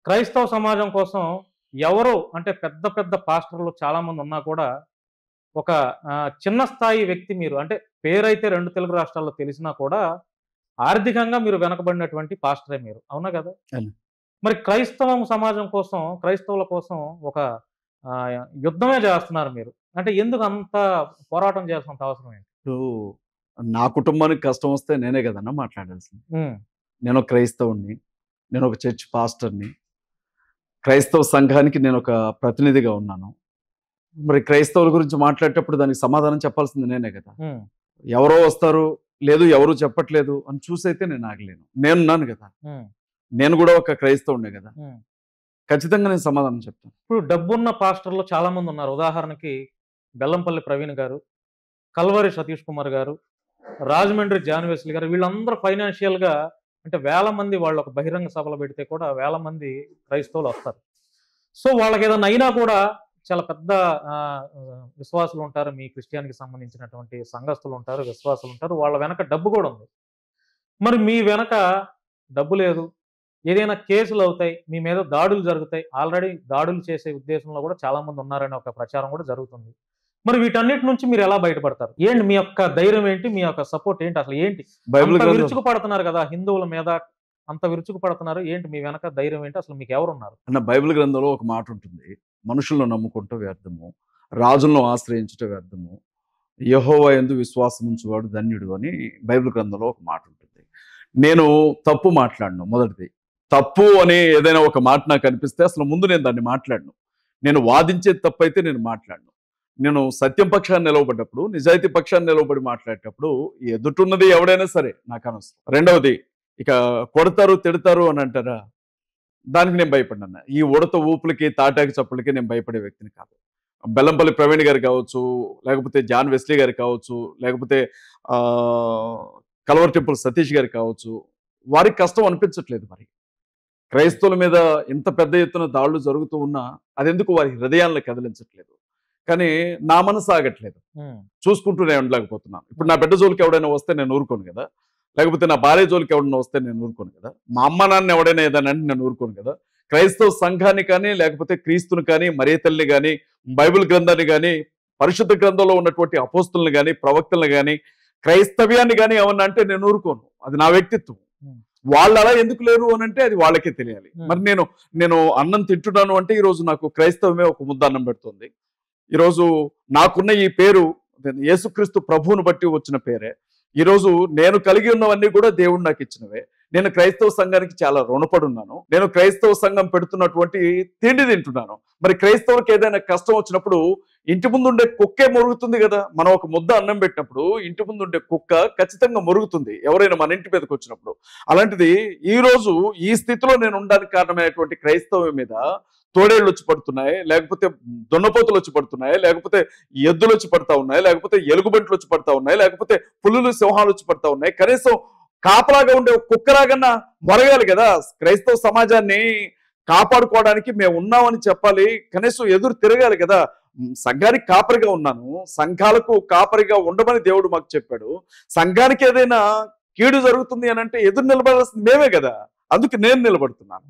క్రైస్తవ సమాజం కోసం ఎవరు అంటే పెద్ద పెద్ద పాస్టర్లు చాలామంది ఉన్నా కూడా ఒక చిన్న స్థాయి వ్యక్తి మీరు అంటే పేరైతే 2 తెలుగు రాష్ట్రాల్లో తెలిసినా కూడా ఆర్థికంగా మీరు వెనకబడినటువంటి పాస్టరే మీరు. అవునా కదా? అవును. మరి క్రైస్తవం సమాజం కోసం, క్రైస్తవుల కోసం ఒక యుద్ధమే చేస్తున్నారు మీరు. అంటే ఎందుకు అంత పోరాటం చేయాల్సినంత అవసరం ఏంటి? ఇప్పుడు నా కుటుంబానికి కష్టం వస్తే నేనే కదన్నా మాట్లాడాల్సింది. హ్మ్. నేనొక క్రైస్తవుడిని. నేనొక చర్చ్ పాస్టర్‌ని. క్రైస్తవ సంఘానికి నేనొక ప్రతినిధిగా ఉన్నాను. మరి క్రైస్తవుల గురించి మాట్లాడేటప్పుడు దానికి సమాధానం చెప్పాల్సింది నేనే కదా! హ్మ్. ఎవరో వస్తారు, లేదు ఎవరు చెప్పట్లేదు అని చూసైతే నేను ఆగలేను. నేనున్నాను గదా! హ్మ్. నేను గూడా ఒక క్రైస్తవుడినే గదా! హ్మ్. ఖచ్చితంగా నేను సమాధానం చెప్తాను. ఇప్పుడు డబ్బున్న పాస్టర్లు చాలామంది ఉన్నారు. ఉదాహరణకి బెల్లంపల్లి ప్రవీణ్ గారు, కల్వరి సతీష్ కుమార్ గారు, రాజమండ్రి జాన్ వెస్లీ గారు వీళ్ళందరూ ఫైనాన్షియల్‌గా అంటే వేల మంది వాళ్ళు ఒక బహిరంగ సభలు పెడితే కూడా వేల మంది క్రైస్తవులు వస్తారు. సో, వాళ్ళకేదన్నా అయినా కూడా చాలా పెద్ద విశ్వాసులుంటారు. మీ క్రిస్టియానిటీకి సంబంధించినటువంటి సంఘస్థులుంటారు, విశ్వాసులుంటారు. వాళ్ళ వెనక డబ్బు కూడా ఉంది. మరి మీ వెనక డబ్బు లేదు. ఏదైనా కేసులవుతాయి. మీ మీద దాడులు జరుగుతాయి. ఆల్రెడీ దాడులు చేసే ఉద్దేశంలో కూడా చాలామంది ఉన్నారనే ఒక ప్రచారం కూడా జరుగుతుంది. మరి వీటన్నిటి నుంచి మీరెలా బయటపడతారు? ఏంటి మీ యొక్క ధైర్యం ఏంటి? మీ యొక్క సపోర్ట్ ఏంటి? అసలు ఏంటి? బైబిల్ అంత గ్రంథం విరుచుకు పడుతున్నారు గదా! హిందువుల మీద అంత విరుచుకు పడుతున్నారు. ఏంటి మీ వెనక ధైర్యం ఏంటి? అసలు మీకెవరున్నారు? అన్న బైబిల్ గ్రంథంలో ఒక మాటుంటుంది. మనుషులను నమ్ముకుంట వ్యర్థము. రాజులను ఆశ్రయించుట వ్యర్థము. యెహోవా యందు విశ్వాసముంచువాడు ధన్యుడు అని బైబిల్ గ్రంథంలో ఒక మాటుంటుంది. నేను తప్పు మాట్లాడను మొదటిది. తప్పు అని ఏదైనా ఒక మాట నాకు అనిపిస్తే అసలు ముందు నేను దాన్ని మాట్లాడను. నేను వాదించేది తప్పైతే నేను మాట్లాడను. నేను సత్యం పక్షాన్ని నిలవబడ్డప్పుడు, నిజాయితీ పక్షాన్ని నిలవబడి మాట్లాడేటప్పుడు ఎదుటున్నది ఎవడైనా సరే నాకనవసరం. రెండవది ఇక కొడతారు, తిడతారు అని అంటారా? దానికి నేను భయపడినన్న. ఈ ఉడత ఊపులకి, తాటాకు చప్పులకి నేను భయపడే వ్యక్తిని కాదు. బెల్లంపల్లి ప్రవీణ్ గారు కావచ్చు, లేకపోతే జాన్ వెస్లీ గారు కావచ్చు, లేకపోతే ఆహ్, కల్వర్ టెంపుల్ సతీష్ గారు కావచ్చు, వారికి కష్టం అనిపించట్లేదు మరి. క్రైస్తవుల మీద ఇంత పెద్ద ఎత్తున దాడులు జరుగుతూ ఉన్నా, అదెందుకు వారి హృదయాలను కదిలించట్లేదు. కానీ నా మనసు ఆగట్లేదు. హ్మ్. చూసుకుంటూనే ఉండలేకపోతున్నాను. ఇప్పుడు నా బిడ్డ జోలికి ఎవడైనా వస్తే నేను ఊరుకోను గదా! లేకపోతే నా భార్య జోలికి ఎవడైనా వస్తే నేను ఊరుకోను కదా! మా అమ్మ, నాన్న ఎవడైనా ఏదైనా అంటే నేను ఊరుకోను కదా! క్రైస్తవ సంఘాన్ని కానీ, లేకపోతే క్రీస్తుని కానీ, మరియ తల్లిని గాని, బైబిల్ గ్రంథాన్ని గాని, పరిశుద్ధ గ్రంథంలో ఉన్నటువంటి అపోస్తుల్ని గాని, ప్రవక్తల్ని గాని, క్రైస్తవ్యాన్ని గాని ఏమన్నా అంటే నేను ఊరుకోను. అది నా వ్యక్తిత్వం. హ్మ్. వాళ్ళు అలా ఎందుకు లేరు అనంటే అది వాళ్ళకే తెలియాలి. హ్మ్. మరి నేను అన్నం తింటున్నాను అంటే ఈరోజు నాకు క్రైస్తవమే ఒక ముద్ద అన్నం పెడుతుంది. ఈరోజు నాకున్న ఈ పేరు యేసుక్రీస్తు ప్రభువును బట్టి వచ్చిన పేరే. ఈరోజు నేను కలిగి ఉన్నవన్నీ కూడా దేవుడు నాకు ఇచ్చినవే. నేను క్రైస్తవ సంఘానికి చాలా రుణపడి ఉన్నాను. నేను క్రైస్తవ సంఘం పెడుతున్నటువంటి తిండి తింటున్నాను. మరి క్రైస్తవులకు ఏదైనా కష్టం వచ్చినప్పుడు ఇంటి ముందు ఉండే కుక్కే మొరుగుతుంది కదా! మనం ఒక ముద్ద అన్నం పెట్టినప్పుడు ఇంటి ముందు ఉండే కుక్క ఖచ్చితంగా మొరుగుతుంది. ఎవరైనా మన ఇంటి మీదకి వచ్చినప్పుడు. అలాంటిది ఈ రోజు ఈ స్థితిలో నేను ఉండడానికి కారణమైనటువంటి క్రైస్తవం మీద తోడేళ్ళు వచ్చి పడుతున్నాయి, లేకపోతే దున్నపోతులు వచ్చి పడుతున్నాయి, లేకపోతే ఎద్దులు వచ్చి పడతా ఉన్నాయి, లేకపోతే ఎలుగుబంట్లు వచ్చి పడతా ఉన్నాయి, లేకపోతే పులులు సింహాలు వచ్చి పడతా ఉన్నాయి. కనీసం కాపలాగా ఉండే ఒక కుక్కలాగన్నా మొరగాలి కదా! క్రైస్తవ సమాజాన్ని కాపాడుకోవడానికి మేము ఉన్నామని చెప్పాలి. కనీసం ఎదురు తిరగాలి కదా! సంఘానికి కాపరిగా ఉన్నాను. సంఘాలకు కాపరిగా ఉండమని దేవుడు మాకు చెప్పాడు. సంఘానికి ఏదైనా కీడు జరుగుతుంది అనంటే ఎదురు నిలబడాల్సింది మేమే కదా! అందుకు నేను నిలబడుతున్నాను.